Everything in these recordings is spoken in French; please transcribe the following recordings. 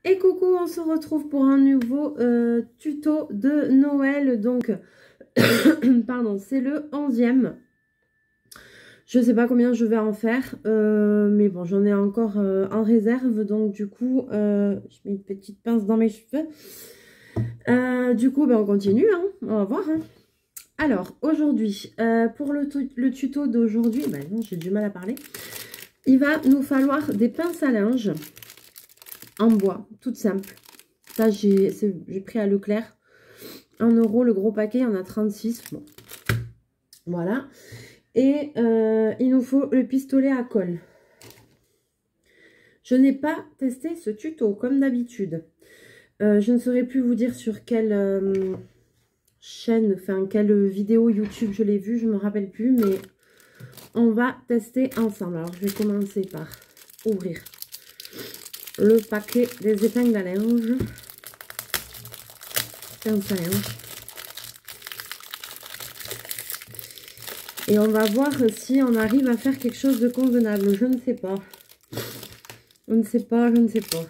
Et coucou, on se retrouve pour un nouveau tuto de Noël. Donc, pardon, c'est le 11e. Je ne sais pas combien je vais en faire, mais bon, j'en ai encore en réserve. Donc, du coup, je mets une petite pince dans mes cheveux. Du coup, ben, on continue, hein, on va voir. Hein. Alors, aujourd'hui, pour le tuto d'aujourd'hui, ben non, j'ai du mal à parler. Il va nous falloir des pinces à linge en bois, toutes simples. Ça, j'ai pris à Leclerc. 1 euro le gros paquet, il y en a 36. Bon. Voilà. Et il nous faut le pistolet à colle. Je n'ai pas testé ce tuto comme d'habitude. Je ne saurais plus vous dire sur quelle chaîne, enfin quelle vidéo YouTube je l'ai vu, je ne me rappelle plus, mais on va tester ensemble. Alors je vais commencer par ouvrir le paquet des épingles à linge. Pince à linge. Et on va voir si on arrive à faire quelque chose de convenable. Je ne sais pas. Je ne sais pas, je ne sais pas.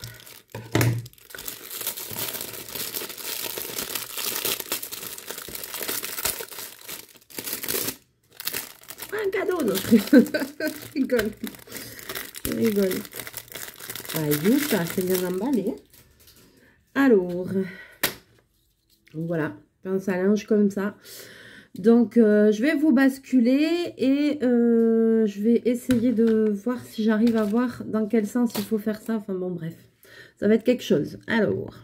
Un cadeau, non, je rigole. Je rigole. Ah, ça, c'est bien emballé. Alors, voilà, pince à linge comme ça. Donc, je vais vous basculer et je vais essayer de voir si j'arrive à voir dans quel sens il faut faire ça. Enfin bon, bref, ça va être quelque chose. Alors,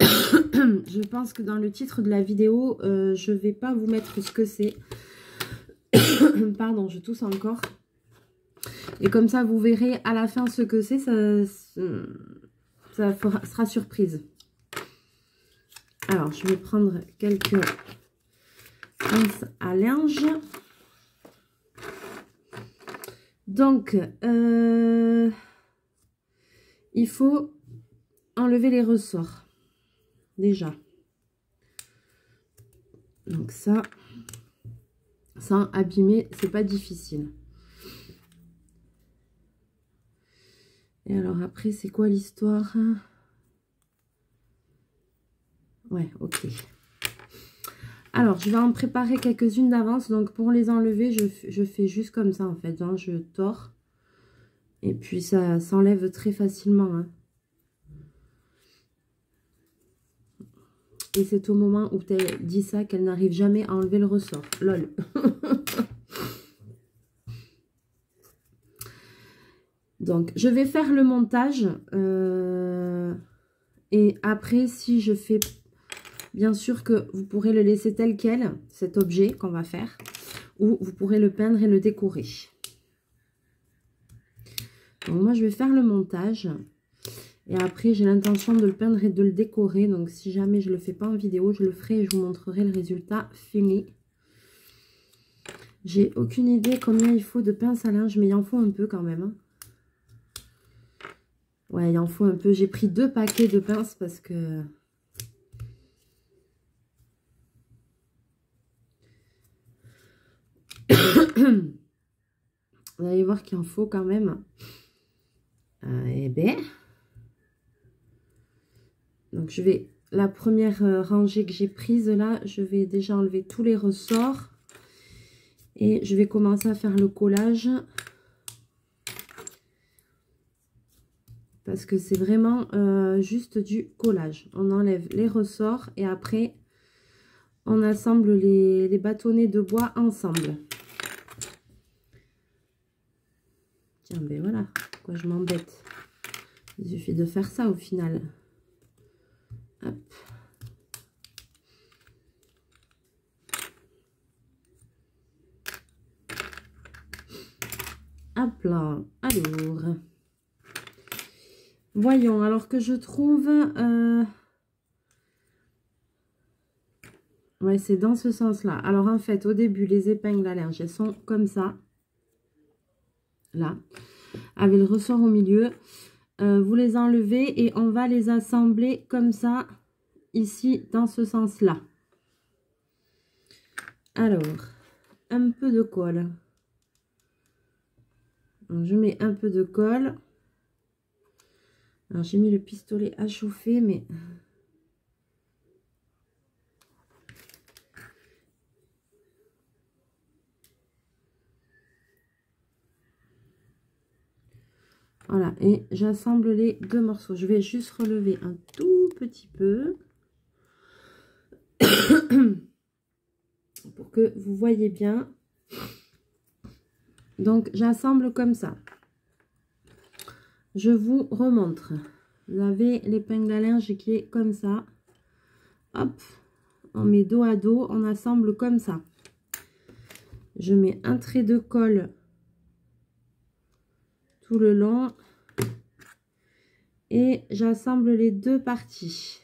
je pense que dans le titre de la vidéo, je ne vais pas vous mettre ce que c'est. Pardon, je tousse encore. Et comme ça, vous verrez à la fin ce que c'est. Ça sera surprise. Alors, je vais prendre quelques pinces à linge. Donc, il faut enlever les ressorts. Déjà. Donc ça, sans abîmer, c'est pas difficile. Et alors après, c'est quoi l'histoire? Ouais, ok. Alors, je vais en préparer quelques-unes d'avance. Donc, pour les enlever, je fais juste comme ça, en fait. Hein, je tords. Et puis, ça s'enlève très facilement. Hein. Et c'est au moment où tu as dit ça qu'elle n'arrive jamais à enlever le ressort. Lol. Donc, je vais faire le montage. Et après, si je fais... Bien sûr que vous pourrez le laisser tel quel, cet objet qu'on va faire. Ou vous pourrez le peindre et le décorer. Donc, moi, je vais faire le montage. Et après, j'ai l'intention de le peindre et de le décorer. Donc, si jamais je ne le fais pas en vidéo, je le ferai et je vous montrerai le résultat fini. J'ai aucune idée combien il faut de pince à linge, mais il en faut un peu quand même. Hein. Ouais, il en faut un peu. J'ai pris 2 paquets de pinces parce que... Vous allez voir qu'il en faut quand même. Eh bien... Donc, je vais... La première rangée que j'ai prise là, je vais déjà enlever tous les ressorts. Et je vais commencer à faire le collage. Parce que c'est vraiment juste du collage. On enlève les ressorts et après, on assemble les bâtonnets de bois ensemble. Tiens, ben voilà, pourquoi je m'embête. Il suffit de faire ça au final. Hop. Hop là, alors... Voyons, alors que je trouve... Ouais, c'est dans ce sens-là. Alors, en fait, au début, les épingles à linge, elles sont comme ça. Là. Avec le ressort au milieu. Vous les enlevez et on va les assembler comme ça, ici, dans ce sens-là. Alors, un peu de colle. Donc, je mets un peu de colle. Alors, j'ai mis le pistolet à chauffer, mais... Voilà, et j'assemble les deux morceaux. Je vais juste relever un tout petit peu. Pour que vous voyez bien. Donc, j'assemble comme ça. Je vous remontre. Vous avez l'épingle à linge qui est comme ça. Hop, on met dos à dos, on assemble comme ça. Je mets un trait de colle tout le long. Et j'assemble les deux parties.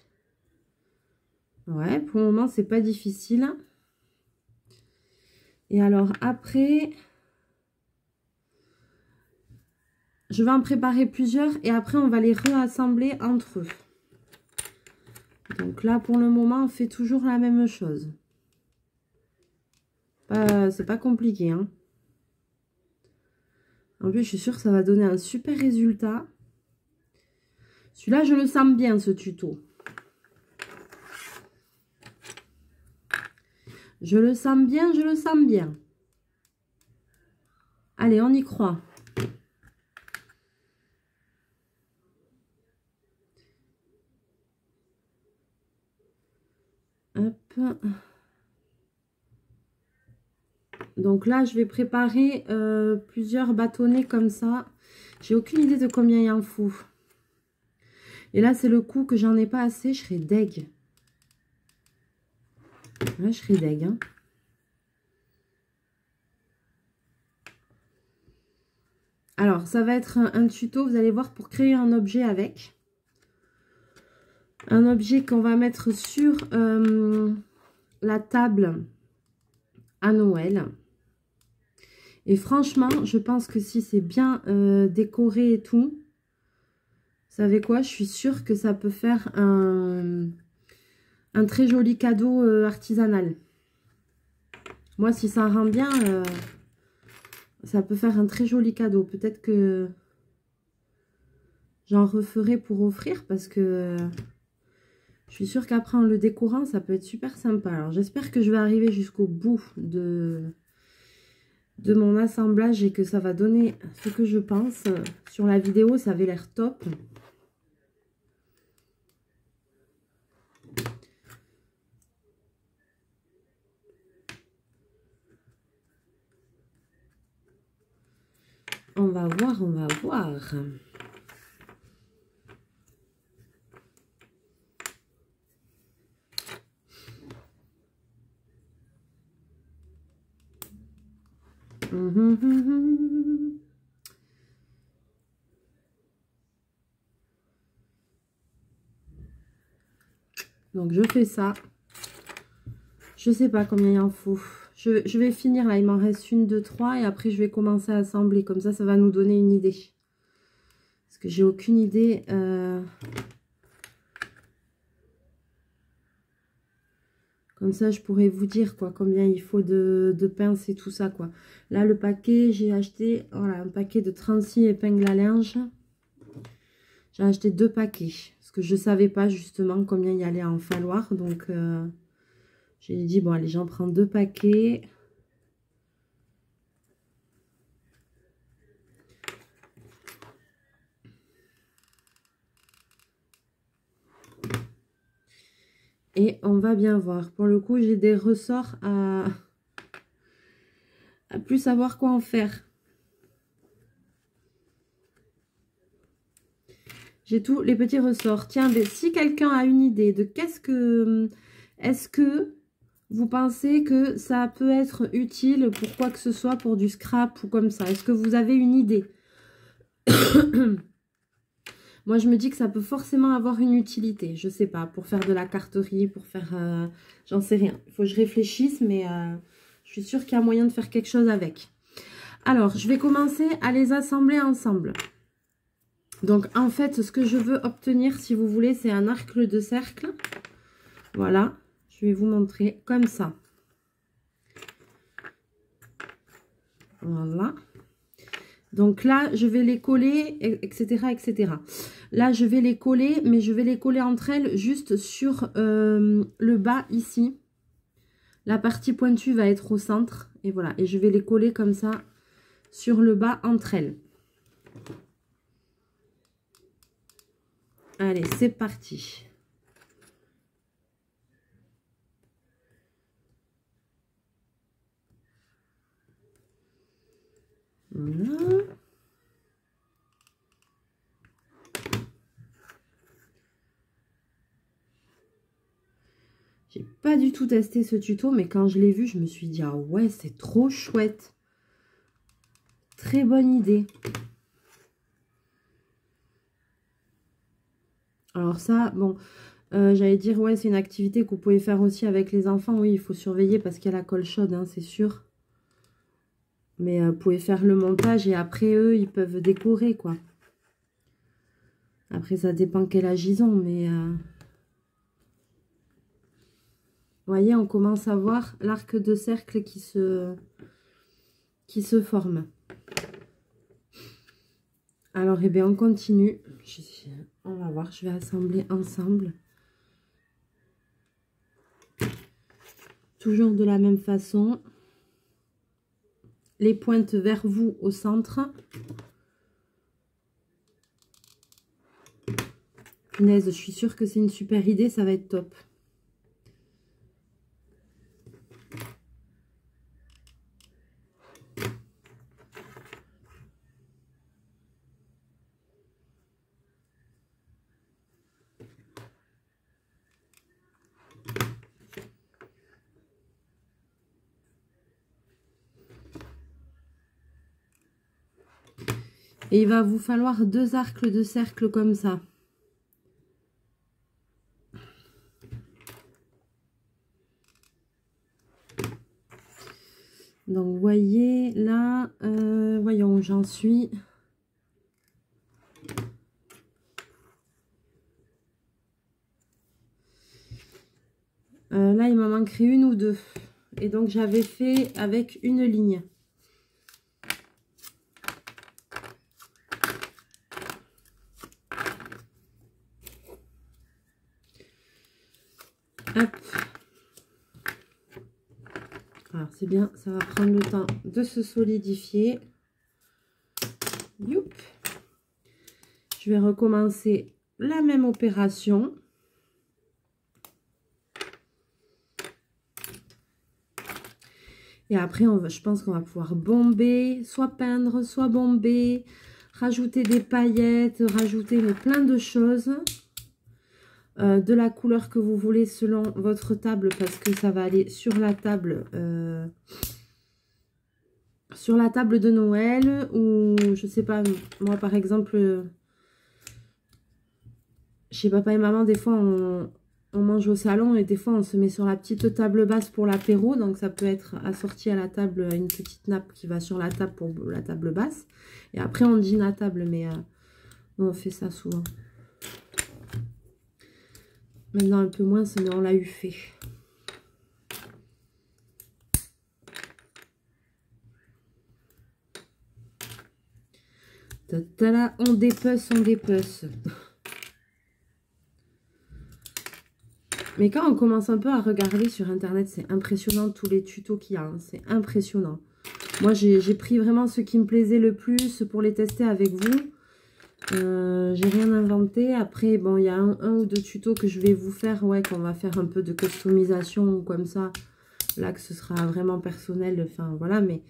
Ouais, pour le moment, c'est pas difficile. Et alors après, je vais en préparer plusieurs et après, on va les réassembler entre eux. Donc là, pour le moment, on fait toujours la même chose. C'est pas compliqué, hein. En plus, je suis sûre que ça va donner un super résultat. Celui-là, je le sens bien, ce tuto. Je le sens bien, je le sens bien. Allez, on y croit. Hop. Donc là, je vais préparer plusieurs bâtonnets comme ça. J'ai aucune idée de combien il en faut. Et là, c'est le coup que j'en ai pas assez. Je serai deg. Là, je serai deg. Hein. Alors, ça va être un tuto, vous allez voir, pour créer un objet avec. Un objet qu'on va mettre sur la table à Noël. Et franchement, je pense que si c'est bien décoré et tout, vous savez quoi, je suis sûre que ça peut faire un très joli cadeau artisanal. Moi, si ça rend bien, ça peut faire un très joli cadeau. Peut-être que j'en referai pour offrir parce que je suis sûre qu'après, en le décorant, ça peut être super sympa. Alors, j'espère que je vais arriver jusqu'au bout de mon assemblage et que ça va donner ce que je pense. Sur la vidéo, ça avait l'air top. On va voir, on va voir. Donc, je fais ça. Je sais pas combien il en faut. Je vais finir là. Il m'en reste 1, 2, 3. Et après, je vais commencer à assembler. Comme ça va nous donner une idée. Parce que j'ai aucune idée. Comme ça, je pourrais vous dire quoi, combien il faut de pinces et tout ça. Quoi. Là, le paquet, j'ai acheté voilà, un paquet de 36 épingles à linge. J'ai acheté 2 paquets. Parce que je ne savais pas justement combien il allait en falloir. Donc, j'ai dit, bon, allez, j'en prends 2 paquets. Et on va bien voir. Pour le coup, j'ai des ressorts à plus savoir quoi en faire. J'ai tous les petits ressorts. Tiens, mais si quelqu'un a une idée de qu'est-ce que... Est-ce que vous pensez que ça peut être utile pour quoi que ce soit, pour du scrap ou comme ça? Est-ce que vous avez une idée? Moi, je me dis que ça peut forcément avoir une utilité. Je sais pas, pour faire de la carterie, pour faire... j'en sais rien. Il faut que je réfléchisse, mais je suis sûre qu'il y a moyen de faire quelque chose avec. Alors, je vais commencer à les assembler ensemble. Donc, en fait, ce que je veux obtenir, si vous voulez, c'est un arc de cercle. Voilà, je vais vous montrer comme ça. Voilà. Donc là, je vais les coller, etc., etc. Là, je vais les coller, mais je vais les coller entre elles juste sur le bas ici. La partie pointue va être au centre. Et voilà, et je vais les coller comme ça sur le bas entre elles. Allez, c'est parti. Voilà. J'ai pas du tout testé ce tuto, mais quand je l'ai vu, je me suis dit, ah ouais, c'est trop chouette. Très bonne idée. Alors ça, bon, j'allais dire, ouais, c'est une activité que vous pouvez faire aussi avec les enfants. Oui, il faut surveiller parce qu'il y a la colle chaude, hein, c'est sûr. Mais vous pouvez faire le montage et après, eux, ils peuvent décorer, quoi. Après, ça dépend quel âge ils ont, mais... Vous voyez, on commence à voir l'arc de cercle qui se forme. Alors, eh bien, on continue. On va voir, je vais assembler ensemble. Toujours de la même façon. Les pointes vers vous au centre. Punaise, je suis sûre que c'est une super idée, ça va être top. Et il va vous falloir 2 arcs de cercle comme ça. Donc, vous voyez, là, voyons où j'en suis. Là, il m'en manquerait 1 ou 2. Et donc, j'avais fait avec une ligne. Hop. Alors, c'est bien, ça va prendre le temps de se solidifier. Youp. Je vais recommencer la même opération. Et après, je pense qu'on va pouvoir bomber, soit peindre, soit bomber, rajouter des paillettes, rajouter plein de choses. De la couleur que vous voulez selon votre table, parce que ça va aller sur la table de Noël, ou je sais pas, moi par exemple, chez papa et maman, des fois on mange au salon et des fois on se met sur la petite table basse pour l'apéro, donc ça peut être assorti à la table une petite nappe qui va sur la table pour la table basse, et après on dîne à table, mais on fait ça souvent. Maintenant un peu moins, mais on l'a eu fait. Là, on dépece, on dépece. Mais quand on commence un peu à regarder sur internet, c'est impressionnant tous les tutos qu'il y a. Hein, c'est impressionnant. Moi, j'ai pris vraiment ce qui me plaisait le plus pour les tester avec vous. J'ai rien inventé. Après, bon, il y a un ou 2 tutos que je vais vous faire. Ouais, qu'on va faire un peu de customisation ou comme ça. Là, que ce sera vraiment personnel. Enfin, voilà, mais...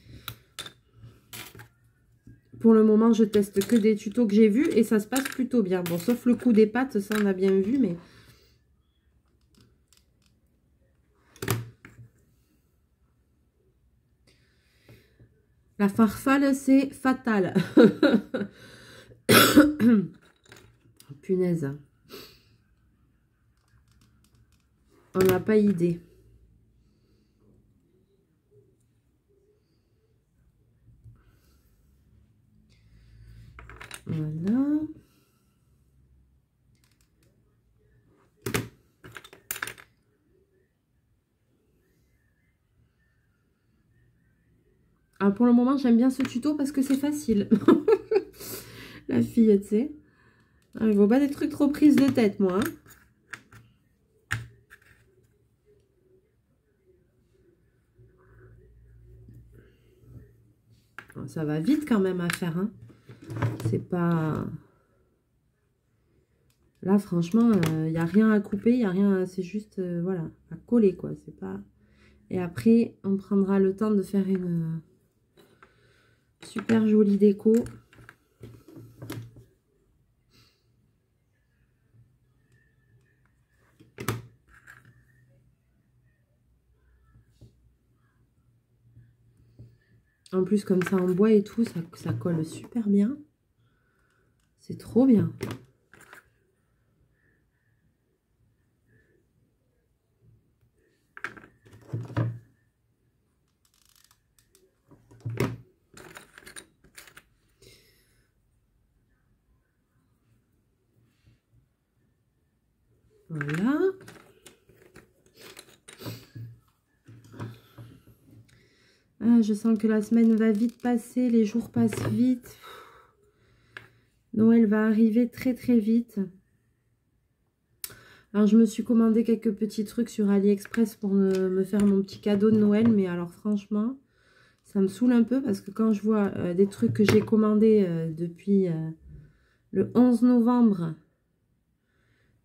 Pour le moment, je teste que des tutos que j'ai vus et ça se passe plutôt bien. Bon, sauf le coup des pattes, ça on a bien vu, mais... La farfalle, c'est fatal. Punaise. On n'a pas idée. Voilà. Alors pour le moment, j'aime bien ce tuto parce que c'est facile. La fille, tu sais. Il ne faut pas des trucs trop prises de tête, moi. Hein. Ça va vite quand même à faire. Hein. C'est pas... Là, franchement, il n'y a rien à couper. Il n'y a rien... C'est juste, voilà, à coller, quoi. C'est pas... Et après, on prendra le temps de faire une super jolie déco. En plus, comme ça, en bois et tout, ça colle super bien. C'est trop bien. Voilà. Ah, je sens que la semaine va vite passer, les jours passent vite. Noël va arriver très très vite. Alors je me suis commandé quelques petits trucs sur AliExpress pour me faire mon petit cadeau de Noël. Mais alors franchement, ça me saoule un peu parce que quand je vois des trucs que j'ai commandés depuis le 11 novembre...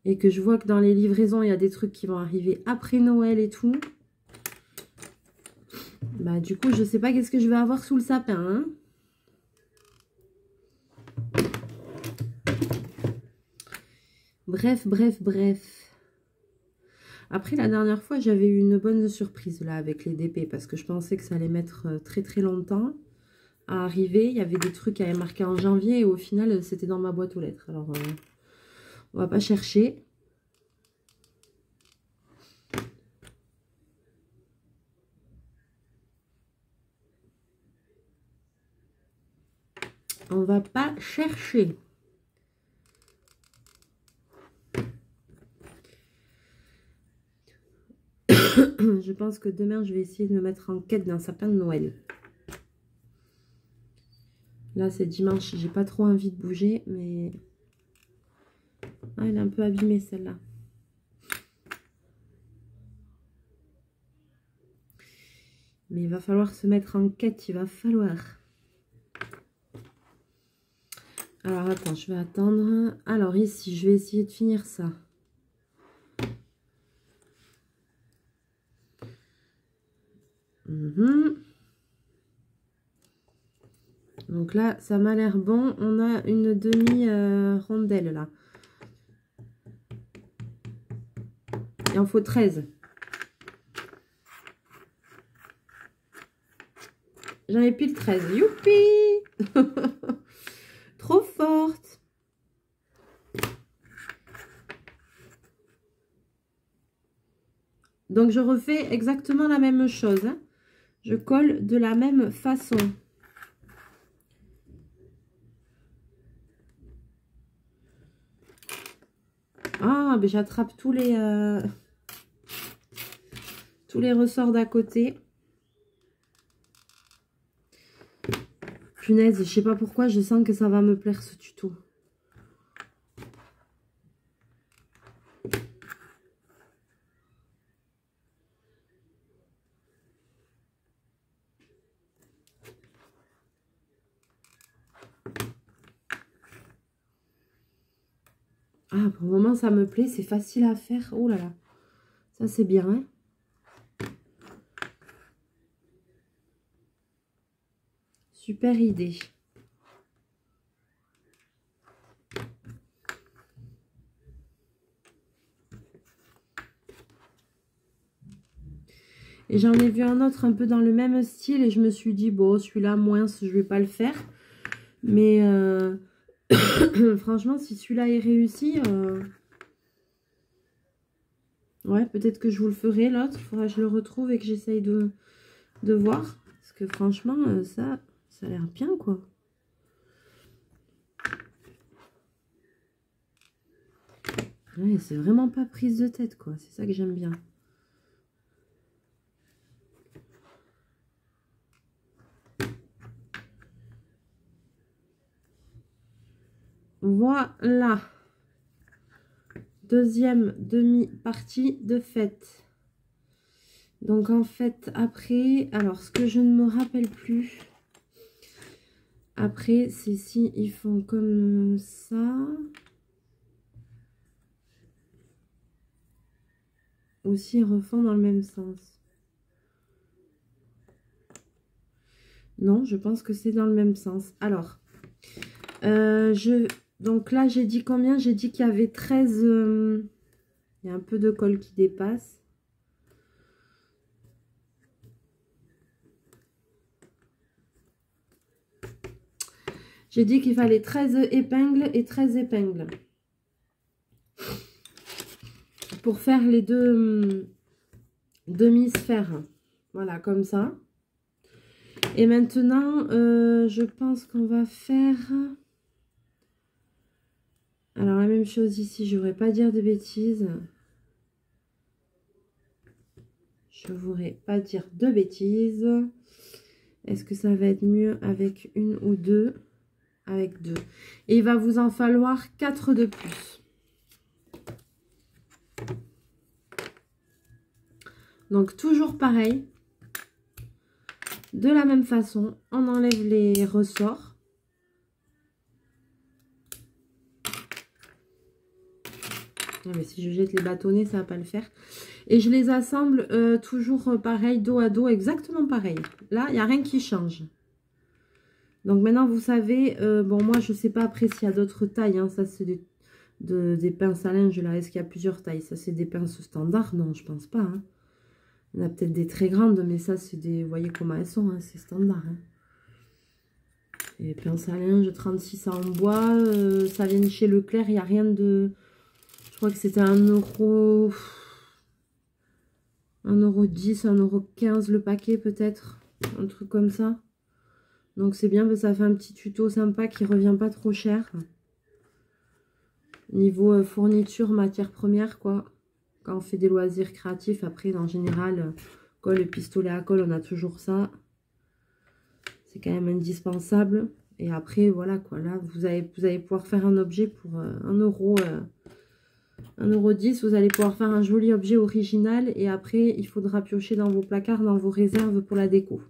Et que je vois que dans les livraisons, il y a des trucs qui vont arriver après Noël et tout. Bah du coup, je sais pas qu'est-ce que je vais avoir sous le sapin. Hein. Bref. Après, la dernière fois, j'avais eu une bonne surprise là avec les DP. Parce que je pensais que ça allait mettre très très longtemps à arriver. Il y avait des trucs qui avaient marqué en janvier. Et au final, c'était dans ma boîte aux lettres. Alors... on va pas chercher. On va pas chercher. Je pense que demain, je vais essayer de me mettre en quête d'un sapin de Noël. Là, c'est dimanche. J'ai pas trop envie de bouger, mais... Ah, elle est un peu abîmée, celle-là. Mais il va falloir se mettre en quête, il va falloir. Alors, attends, je vais attendre. Alors, ici, je vais essayer de finir ça. Donc là, ça m'a l'air bon. On a une demi-rondelle, là. Il en faut 13. J'en ai pile 13. Youpi! Trop forte! Donc, je refais exactement la même chose. Hein. Je colle de la même façon. Ah, ben j'attrape tous les ressorts d'à côté. Punaise, je sais pas pourquoi, je sens que ça va me plaire ce tuto. Ah, pour le moment, ça me plaît. C'est facile à faire. Oh là là. Ça, c'est bien. Hein, super idée. Et j'en ai vu un autre un peu dans le même style. Et je me suis dit, bon, celui-là, moins, je vais pas le faire. Mais franchement, si celui-là est réussi... ouais, peut-être que je vous le ferai, l'autre. Il faudra que je le retrouve et que j'essaye de voir. Parce que franchement, ça a l'air bien, quoi. Ouais, c'est vraiment pas prise de tête, quoi. C'est ça que j'aime bien. Voilà. Deuxième demi-partie de fait. Donc en fait, après, alors ce que je ne me rappelle plus, après, c'est si ils font comme ça. Ou s'ils refont dans le même sens. Non, je pense que c'est dans le même sens. Alors, donc là, j'ai dit combien? J'ai dit qu'il y avait 13... il y a un peu de colle qui dépasse. J'ai dit qu'il fallait 13 épingles et 13 épingles. Pour faire les deux demi-sphères. Voilà, comme ça. Et maintenant, je pense qu'on va faire... Alors, la même chose ici, je ne voudrais pas dire de bêtises. Je ne voudrais pas dire de bêtises. Est-ce que ça va être mieux avec une ou deux? Avec deux. Et il va vous en falloir 4 de plus. Donc, toujours pareil. De la même façon, on enlève les ressorts. Non, mais si je jette les bâtonnets, ça ne va pas le faire. Et je les assemble toujours pareil, dos à dos, exactement pareil. Là, il n'y a rien qui change. Donc maintenant, vous savez, bon, moi, je ne sais pas après s'il y a d'autres tailles. Hein, ça, c'est des pinces à linge. Là, est-ce qu'il y a plusieurs tailles? Ça, c'est des pinces standards? Non, je pense pas. Hein. Il y en a peut-être des très grandes, mais ça, c'est des... Vous voyez comment elles sont, hein, c'est standard. Hein. Et pinces à linge, 36 en bois. Ça vient de chez Leclerc, il n'y a rien de... Je crois que c'était 1 €... 1,10 €, 1,15 € le paquet peut-être. Un truc comme ça. Donc c'est bien, ça fait un petit tuto sympa qui revient pas trop cher. Niveau fourniture, matière première quoi. Quand on fait des loisirs créatifs, après en général, colle, pistolet à colle, on a toujours ça. C'est quand même indispensable. Et après voilà quoi, là vous allez pouvoir faire un objet pour 1 €, vous allez pouvoir faire un joli objet original. Et après, il faudra piocher dans vos placards, dans vos réserves pour la déco.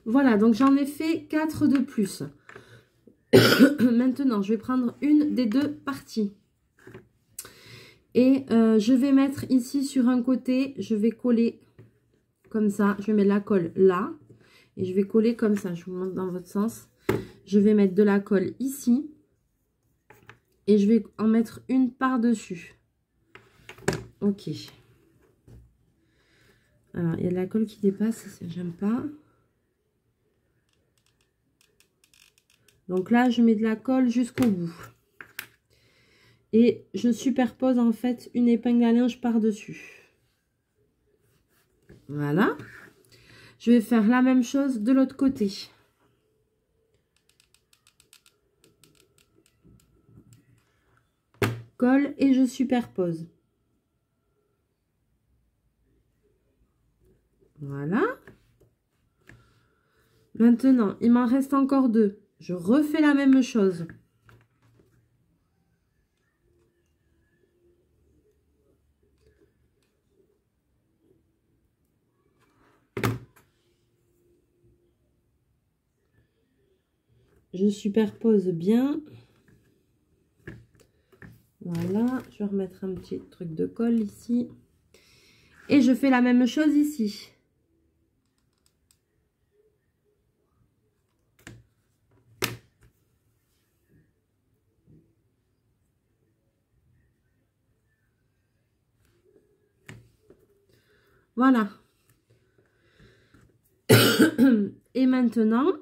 Voilà, donc j'en ai fait 4 de plus. Maintenant, je vais prendre une des deux parties. Et je vais mettre ici sur un côté, je vais coller comme ça. Je vais mettre la colle là. Et je vais coller comme ça. Je vous montre dans votre sens. Je vais mettre de la colle ici. Et je vais en mettre une par-dessus. Ok. Alors, il y a de la colle qui dépasse. J'aime pas. Donc là, je mets de la colle jusqu'au bout. Et je superpose en fait une épingle à linge par-dessus. Voilà. Je vais faire la même chose de l'autre côté. Colle et je superpose. Voilà. Maintenant, il m'en reste encore 2. Je refais la même chose. Je superpose bien. Voilà. Je vais remettre un petit truc de colle ici. Et je fais la même chose ici. Voilà. Et maintenant,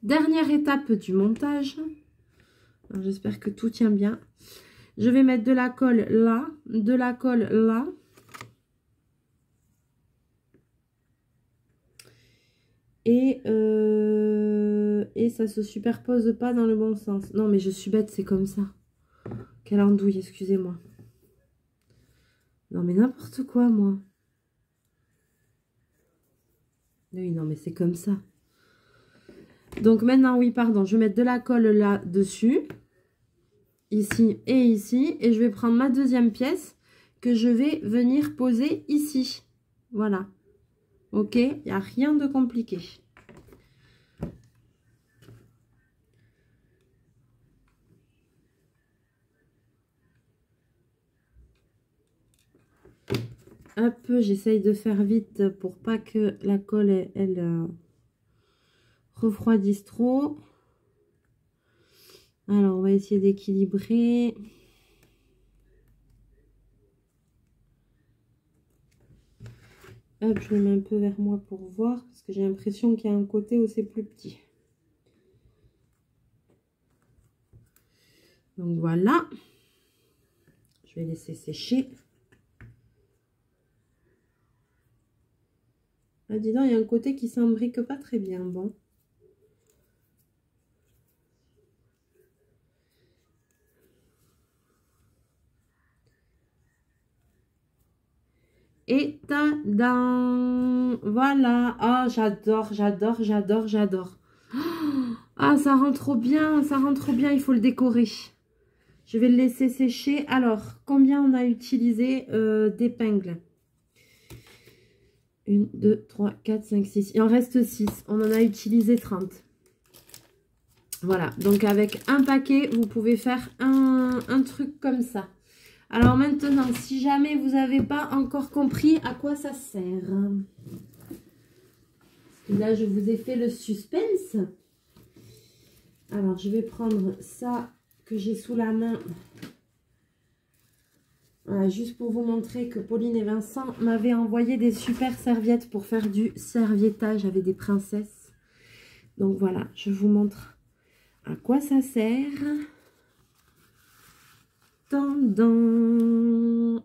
dernière étape du montage. J'espère que tout tient bien. Je vais mettre de la colle là, de la colle là. Et ça se superpose pas dans le bon sens. Non, mais je suis bête, c'est comme ça. Quelle andouille, excusez-moi. Non, mais n'importe quoi, moi. Oui, non, mais c'est comme ça. Donc maintenant, oui, pardon, je vais mettre de la colle là-dessus. Ici et ici. Et je vais prendre ma deuxième pièce que je vais venir poser ici. Voilà. Ok, il n'y a rien de compliqué. Hop, j'essaye de faire vite pour pas que la colle, elle refroidisse trop. Alors, on va essayer d'équilibrer. Hop, je le mets un peu vers moi pour voir, parce que j'ai l'impression qu'il y a un côté où c'est plus petit. Donc voilà. Je vais laisser sécher. Ah, dis donc, il y a un côté qui s'imbrique pas très bien. Bon. Et tadam! Voilà. Ah, j'adore, j'adore, j'adore, j'adore. Ah, ça rend trop bien, ça rend trop bien. Il faut le décorer. Je vais le laisser sécher. Alors, combien on a utilisé d'épingles? 1, 2, 3, 4, 5, 6. Il en reste 6. On en a utilisé 30. Voilà. Donc, avec un paquet, vous pouvez faire un truc comme ça. Alors maintenant, si jamais vous n'avez pas encore compris à quoi ça sert. Là, je vous ai fait le suspense. Alors, je vais prendre ça que j'ai sous la main. Voilà, juste pour vous montrer que Pauline et Vincent m'avaient envoyé des super serviettes pour faire du serviettage avec des princesses. Donc voilà, je vous montre à quoi ça sert. Tendant.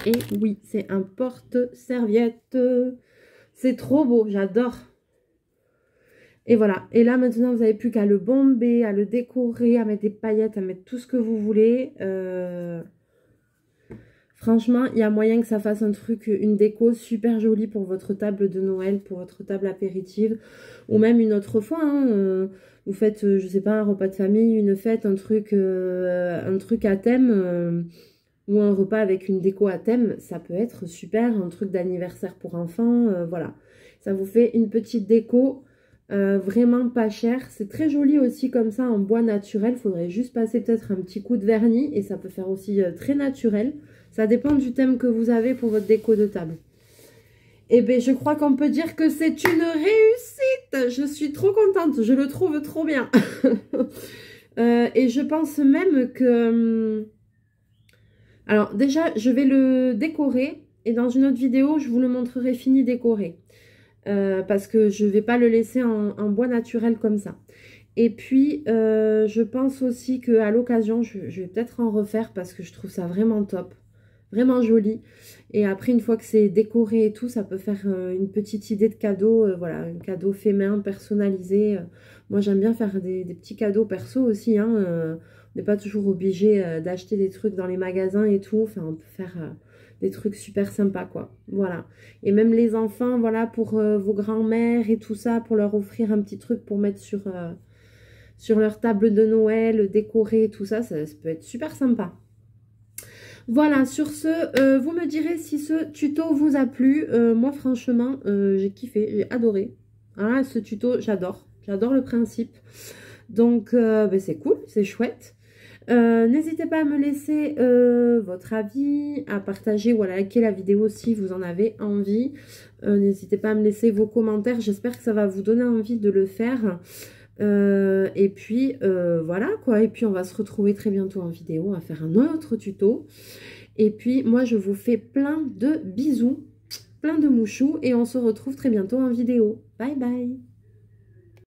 Et oui, c'est un porte-serviette. C'est trop beau, j'adore. Et voilà. Et là, maintenant, vous n'avez plus qu'à le bomber, à le décorer, à mettre des paillettes, à mettre tout ce que vous voulez. Franchement, il y a moyen que ça fasse un truc, une déco super jolie pour votre table de Noël, pour votre table apéritive. Ou même une autre fois, hein, vous faites, je sais pas, un repas de famille, une fête, un truc à thème, ou un repas avec une déco à thème. Ça peut être super, un truc d'anniversaire pour enfants, voilà. Ça vous fait une petite déco vraiment pas cher. C'est très joli aussi comme ça en bois naturel. Il faudrait juste passer peut-être un petit coup de vernis et ça peut faire aussi très naturel. Ça dépend du thème que vous avez pour votre déco de table. Et bien, je crois qu'on peut dire que c'est une réussite. Je suis trop contente. Je le trouve trop bien. Et je pense même que... Alors, déjà, je vais le décorer. Et dans une autre vidéo, je vous le montrerai fini décoré. Parce que je ne vais pas le laisser en bois naturel comme ça. Et puis, je pense aussi qu'à l'occasion, je vais peut-être en refaire parce que je trouve ça vraiment top. Vraiment joli. Et après, une fois que c'est décoré et tout, ça peut faire une petite idée de cadeau. Voilà, un cadeau fait main, personnalisé. Moi, j'aime bien faire des petits cadeaux perso aussi. Hein, on n'est pas toujours obligé d'acheter des trucs dans les magasins et tout. Enfin, on peut faire des trucs super sympas, quoi. Voilà. Et même les enfants, voilà, pour vos grands-mères et tout ça, pour leur offrir un petit truc pour mettre sur leur table de Noël, décorer, tout ça, ça peut être super sympa. Voilà, sur ce, vous me direz si ce tuto vous a plu. Moi, franchement, j'ai kiffé, j'ai adoré. Voilà, ce tuto, j'adore. J'adore le principe. Donc, ben, c'est cool, c'est chouette. N'hésitez pas à me laisser votre avis, à partager ou à liker la vidéo si vous en avez envie. N'hésitez pas à me laisser vos commentaires. J'espère que ça va vous donner envie de le faire. Et puis voilà quoi, et puis on va se retrouver très bientôt en vidéo, on va faire un autre tuto, et puis moi je vous fais plein de bisous, plein de mouchous, et on se retrouve très bientôt en vidéo. Bye bye.